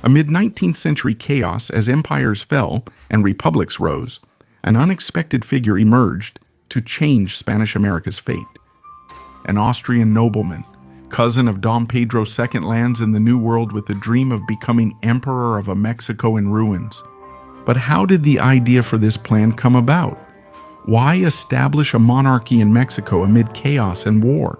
Amid 19th century chaos as empires fell and republics rose, an unexpected figure emerged to change Spanish America's fate. An Austrian nobleman, cousin of Dom Pedro II, lands in the New World with the dream of becoming emperor of a Mexico in ruins. But how did the idea for this plan come about? Why establish a monarchy in Mexico amid chaos and war?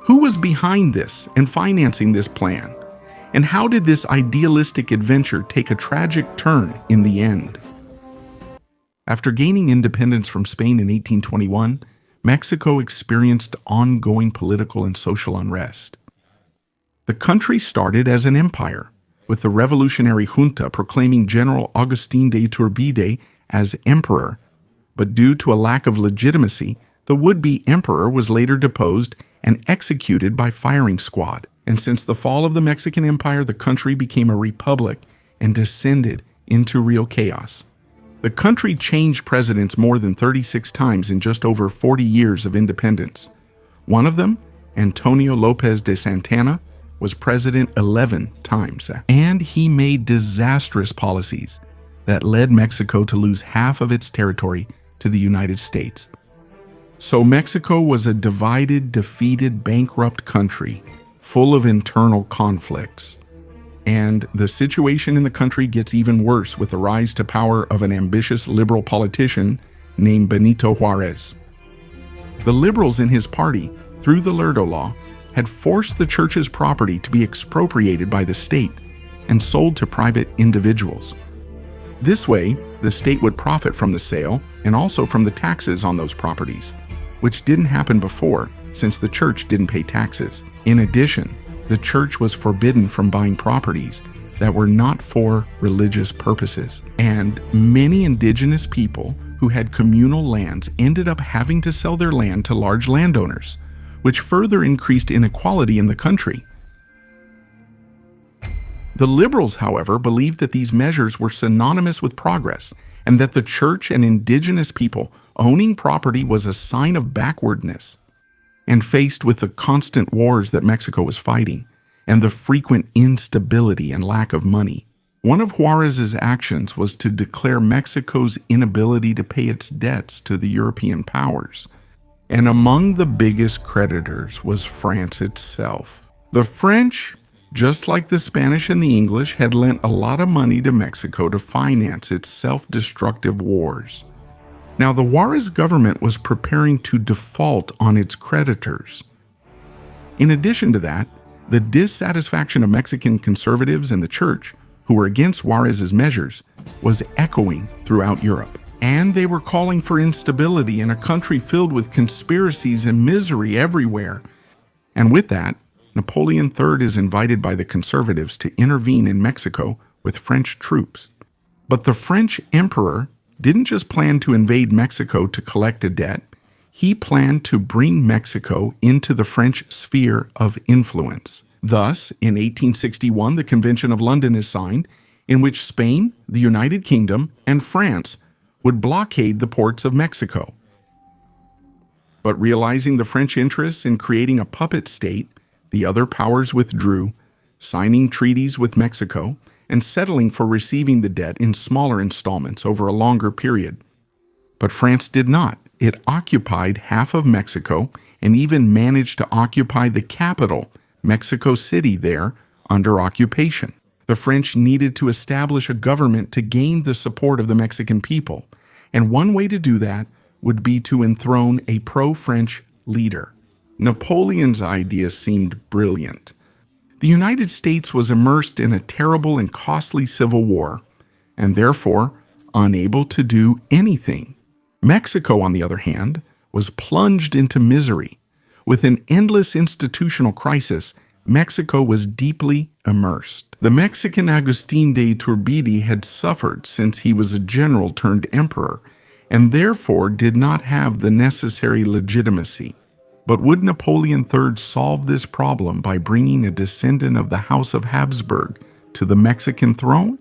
Who was behind this and financing this plan? And how did this idealistic adventure take a tragic turn in the end? After gaining independence from Spain in 1821, Mexico experienced ongoing political and social unrest. The country started as an empire, with the revolutionary junta proclaiming General Agustín de Iturbide as emperor, but due to a lack of legitimacy, the would-be emperor was later deposed and executed by firing squad. And since the fall of the Mexican Empire, the country became a republic and descended into real chaos. The country changed presidents more than 36 times in just over 40 years of independence. One of them, Antonio López de Santana, was president 11 times, and he made disastrous policies that led Mexico to lose half of its territory to the United States. So Mexico was a divided, defeated, bankrupt country full of internal conflicts. And the situation in the country gets even worse with the rise to power of an ambitious liberal politician named Benito Juárez. The liberals in his party, through the Lerdo Law, had forced the church's property to be expropriated by the state and sold to private individuals. This way, the state would profit from the sale and also from the taxes on those properties, which didn't happen before since the church didn't pay taxes. In addition, the church was forbidden from buying properties that were not for religious purposes, and many indigenous people who had communal lands ended up having to sell their land to large landowners, which further increased inequality in the country. The liberals, however, believed that these measures were synonymous with progress and that the church and indigenous people owning property was a sign of backwardness. And faced with the constant wars that Mexico was fighting and the frequent instability and lack of money, one of Juárez's actions was to declare Mexico's inability to pay its debts to the European powers. And among the biggest creditors was France itself. The French, just like the Spanish and the English, had lent a lot of money to Mexico to finance its self-destructive wars. Now, the Juárez government was preparing to default on its creditors. In addition to that, the dissatisfaction of Mexican conservatives and the church, who were against Juárez's measures, was echoing throughout Europe. And they were calling for instability in a country filled with conspiracies and misery everywhere. And with that, Napoleon III is invited by the conservatives to intervene in Mexico with French troops. But the French emperor didn't just plan to invade Mexico to collect a debt. He planned to bring Mexico into the French sphere of influence. Thus, in 1861, the Convention of London is signed, in which Spain, the United Kingdom, and France would blockade the ports of Mexico. But realizing the French interests in creating a puppet state, the other powers withdrew, signing treaties with Mexico and settling for receiving the debt in smaller installments over a longer period. But France did not. It occupied half of Mexico and even managed to occupy the capital, Mexico City, there under occupation. The French needed to establish a government to gain the support of the Mexican people, and one way to do that would be to enthrone a pro-French leader. Napoleon's idea seemed brilliant. The United States was immersed in a terrible and costly civil war, and therefore unable to do anything. Mexico, on the other hand, was plunged into misery. With an endless institutional crisis, Mexico was deeply immersed. The Mexican Agustín de Iturbide had suffered since he was a general turned emperor, and therefore did not have the necessary legitimacy. But would Napoleon III solve this problem by bringing a descendant of the House of Habsburg to the Mexican throne?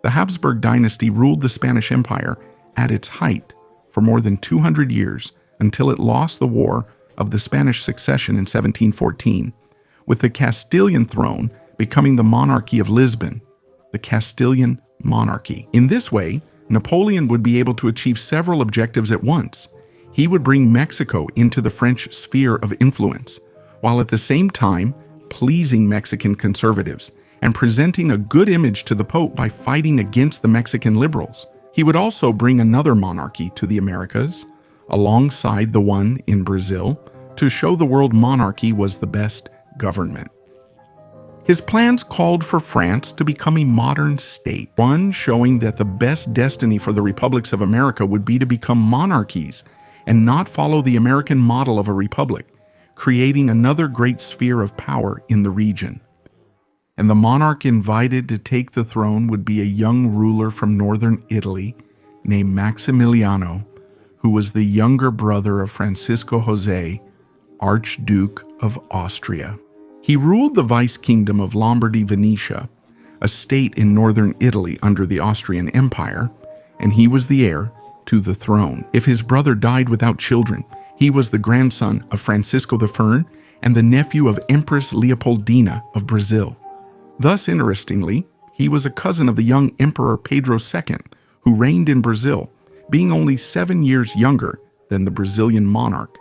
The Habsburg dynasty ruled the Spanish Empire at its height for more than 200 years until it lost the War of the Spanish Succession in 1714, with the Castilian throne becoming the monarchy of Lisbon. the Castilian monarchy. In this way, Napoleon would be able to achieve several objectives at once. He would bring Mexico into the French sphere of influence, while at the same time pleasing Mexican conservatives and presenting a good image to the Pope by fighting against the Mexican liberals. He would also bring another monarchy to the Americas, alongside the one in Brazil, to show the world monarchy was the best government. His plans called for France to become a modern state, one showing that the best destiny for the republics of America would be to become monarchies and not follow the American model of a republic, creating another great sphere of power in the region. And the monarch invited to take the throne would be a young ruler from northern Italy named Maximiliano, who was the younger brother of Francisco Jose, Archduke of Austria. He ruled the vice-kingdom of Lombardy-Venetia, a state in northern Italy under the Austrian Empire, and he was the heir to the throne. If his brother died without children, he was the grandson of Francisco I and the nephew of Empress Leopoldina of Brazil. Thus, interestingly, he was a cousin of the young Emperor Pedro II, who reigned in Brazil, being only 7 years younger than the Brazilian monarch.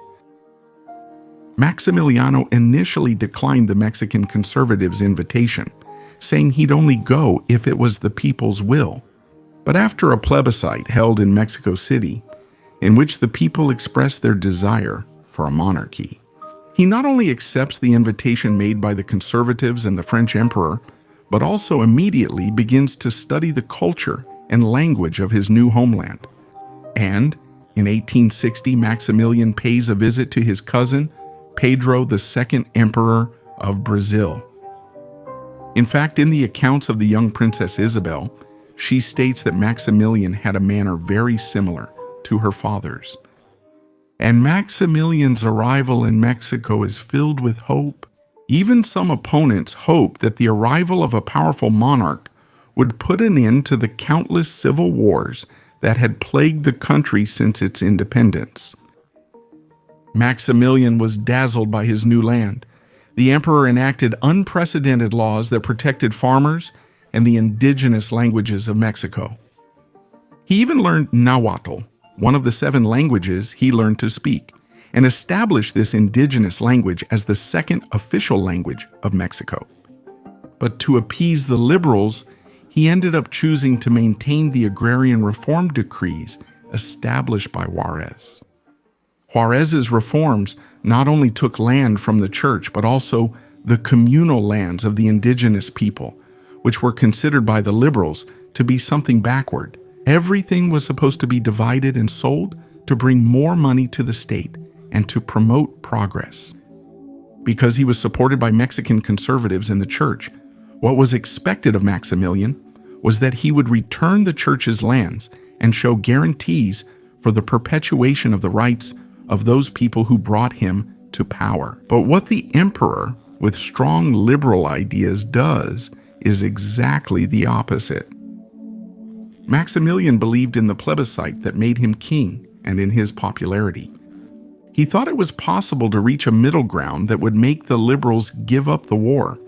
Maximiliano initially declined the Mexican conservatives' invitation, saying he'd only go if it was the people's will. But after a plebiscite held in Mexico City, in which the people expressed their desire for a monarchy, he not only accepts the invitation made by the conservatives and the French emperor, but also immediately begins to study the culture and language of his new homeland. And in 1860, Maximilian pays a visit to his cousin, Pedro II, Emperor of Brazil. In fact, in the accounts of the young Princess Isabel, she states that Maximilian had a manner very similar to her father's. And Maximilian's arrival in Mexico is filled with hope. Even some opponents hope that the arrival of a powerful monarch would put an end to the countless civil wars that had plagued the country since its independence. Maximilian was dazzled by his new land. The emperor enacted unprecedented laws that protected farmers and the indigenous languages of Mexico. He even learned Nahuatl, one of the 7 languages he learned to speak, and established this indigenous language as the second official language of Mexico. But to appease the liberals, he ended up choosing to maintain the agrarian reform decrees established by Juarez. Juarez's reforms not only took land from the church, but also the communal lands of the indigenous people, which were considered by the liberals to be something backward. Everything was supposed to be divided and sold to bring more money to the state and to promote progress. Because he was supported by Mexican conservatives in the church, what was expected of Maximilian was that he would return the church's lands and show guarantees for the perpetuation of the rights of those people who brought him to power. But what the emperor, with strong liberal ideas, does is exactly the opposite. Maximilian believed in the plebiscite that made him king and in his popularity. He thought it was possible to reach a middle ground that would make the liberals give up the war,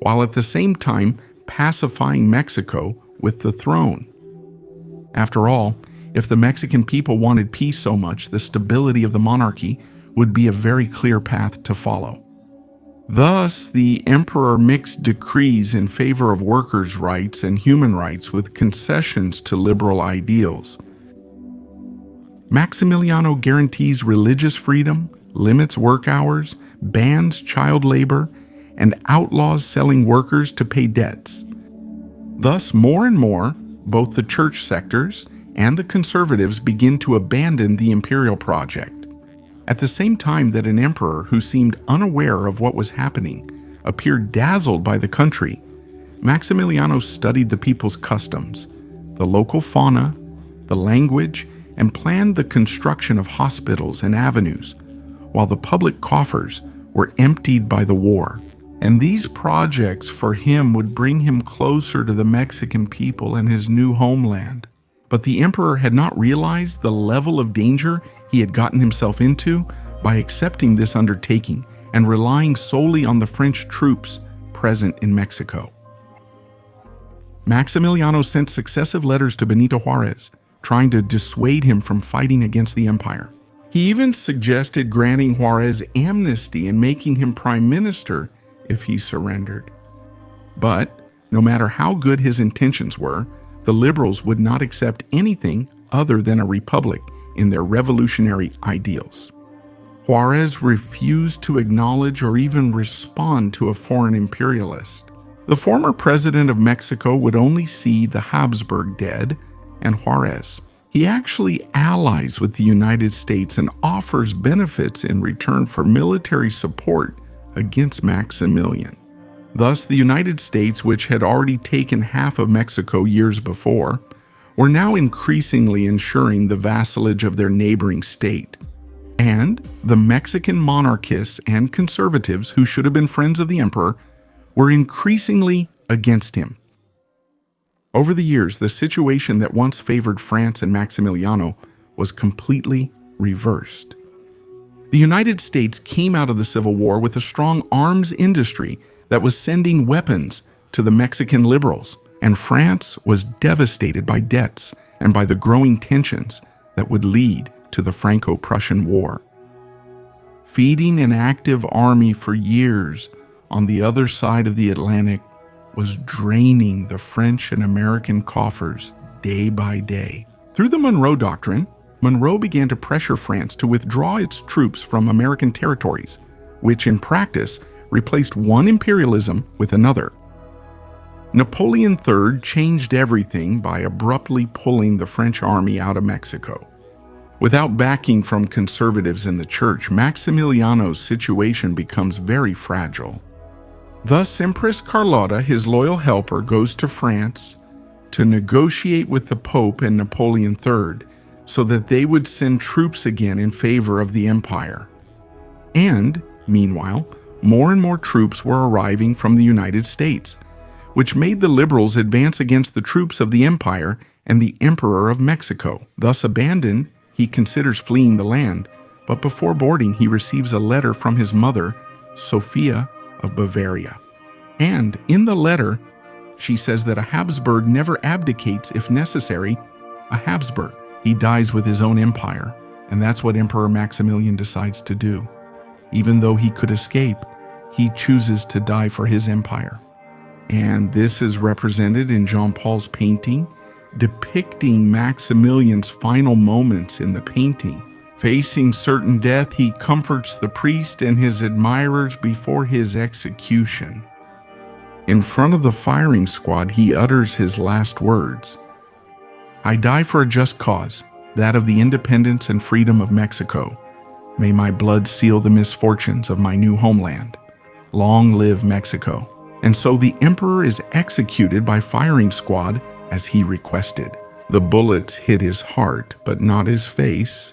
while at the same time pacifying Mexico with the throne. After all, if the Mexican people wanted peace so much, the stability of the monarchy would be a very clear path to follow. Thus, the emperor mixed decrees in favor of workers' rights and human rights with concessions to liberal ideals. Maximiliano guarantees religious freedom, limits work hours, bans child labor, and outlaws selling workers to pay debts. Thus, more and more, both the church sectors and the conservatives begin to abandon the imperial project. At the same time that an emperor who seemed unaware of what was happening appeared dazzled by the country, Maximiliano studied the people's customs, the local fauna, the language, and planned the construction of hospitals and avenues, while the public coffers were emptied by the war. And these projects for him would bring him closer to the Mexican people and his new homeland. But the emperor had not realized the level of danger he had gotten himself into by accepting this undertaking and relying solely on the French troops present in Mexico. Maximiliano sent successive letters to Benito Juarez, trying to dissuade him from fighting against the empire. He even suggested granting Juarez amnesty and making him prime minister if he surrendered. But no matter how good his intentions were, the liberals would not accept anything other than a republic in their revolutionary ideals. Juarez refused to acknowledge or even respond to a foreign imperialist. The former president of Mexico would only see the Habsburg dead and Juarez. He actually allies with the United States and offers benefits in return for military support against Maximilian. Thus, the United States, which had already taken half of Mexico years before, were now increasingly ensuring the vassalage of their neighboring state. And the Mexican monarchists and conservatives, who should have been friends of the emperor, were increasingly against him. Over the years, the situation that once favored France and Maximiliano was completely reversed. The United States came out of the Civil War with a strong arms industry that was sending weapons to the Mexican liberals, and France was devastated by debts and by the growing tensions that would lead to the Franco-Prussian War. Feeding an active army for years on the other side of the Atlantic was draining the French and American coffers day by day. Through the Monroe Doctrine, Monroe began to pressure France to withdraw its troops from American territories, which in practice replaced one imperialism with another. Napoleon III changed everything by abruptly pulling the French army out of Mexico. Without backing from conservatives in the church, Maximiliano's situation becomes very fragile. Thus, Empress Carlotta, his loyal helper, goes to France to negotiate with the Pope and Napoleon III so that they would send troops again in favor of the empire. And, meanwhile, more and more troops were arriving from the United States, which made the liberals advance against the troops of the empire and the Emperor of Mexico. Thus abandoned, he considers fleeing the land, but before boarding he receives a letter from his mother, Sophia of Bavaria. And in the letter, she says that a Habsburg never abdicates if necessary, a Habsburg. He dies with his own empire, and that's what Emperor Maximilian decides to do. Even though he could escape, he chooses to die for his empire. And this is represented in Jean Paul's painting, depicting Maximilian's final moments in the painting. Facing certain death, he comforts the priest and his admirers before his execution. In front of the firing squad, he utters his last words. "I die for a just cause, that of the independence and freedom of Mexico. May my blood seal the misfortunes of my new homeland. Long live Mexico." And so the emperor is executed by firing squad as he requested. The bullets hit his heart, but not his face,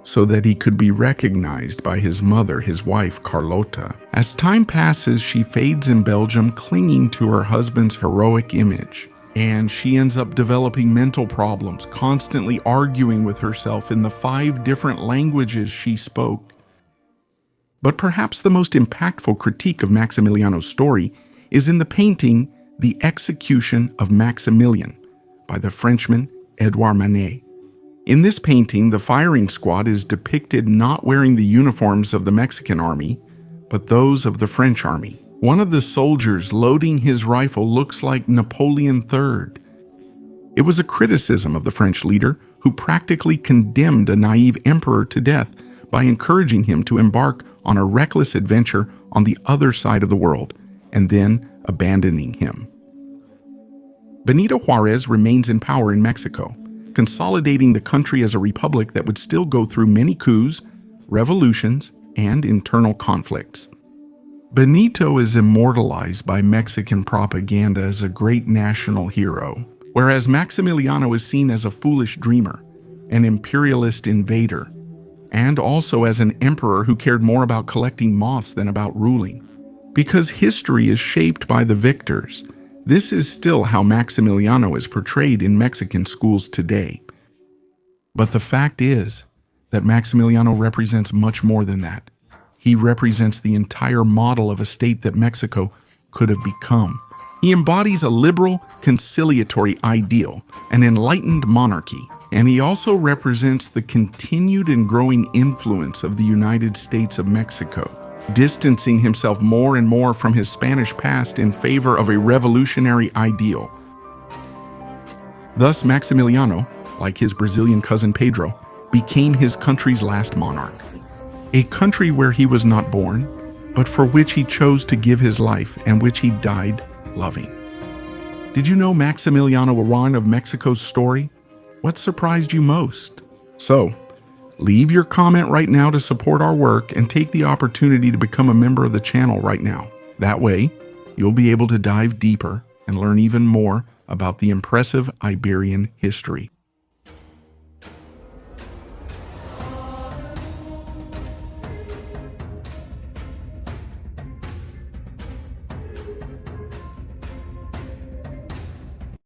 so that he could be recognized by his mother, his wife, Carlota. As time passes, she fades in Belgium, clinging to her husband's heroic image. And she ends up developing mental problems, constantly arguing with herself in the 5 different languages she spoke. But perhaps the most impactful critique of Maximiliano's story is in the painting The Execution of Maximilian by the Frenchman Edouard Manet. In this painting, the firing squad is depicted not wearing the uniforms of the Mexican army, but those of the French army. One of the soldiers loading his rifle looks like Napoleon III. It was a criticism of the French leader who practically condemned a naive emperor to death by encouraging him to embark on a reckless adventure on the other side of the world and then abandoning him. Benito Juarez remains in power in Mexico, consolidating the country as a republic that would still go through many coups, revolutions, and internal conflicts. Benito is immortalized by Mexican propaganda as a great national hero, whereas Maximiliano is seen as a foolish dreamer, an imperialist invader, and also as an emperor who cared more about collecting moths than about ruling. Because history is shaped by the victors, this is still how Maximiliano is portrayed in Mexican schools today. But the fact is that Maximiliano represents much more than that. He represents the entire model of a state that Mexico could have become. He embodies a liberal, conciliatory ideal, an enlightened monarchy, and he also represents the continued and growing influence of the United States of Mexico, distancing himself more and more from his Spanish past in favor of a revolutionary ideal. Thus, Maximiliano, like his Brazilian cousin Pedro, became his country's last monarch. A country where he was not born, but for which he chose to give his life and which he died loving. Did you know Maximiliano Warren of Mexico's story? What surprised you most? So, leave your comment right now to support our work and take the opportunity to become a member of the channel right now. That way, you'll be able to dive deeper and learn even more about the impressive Iberian history.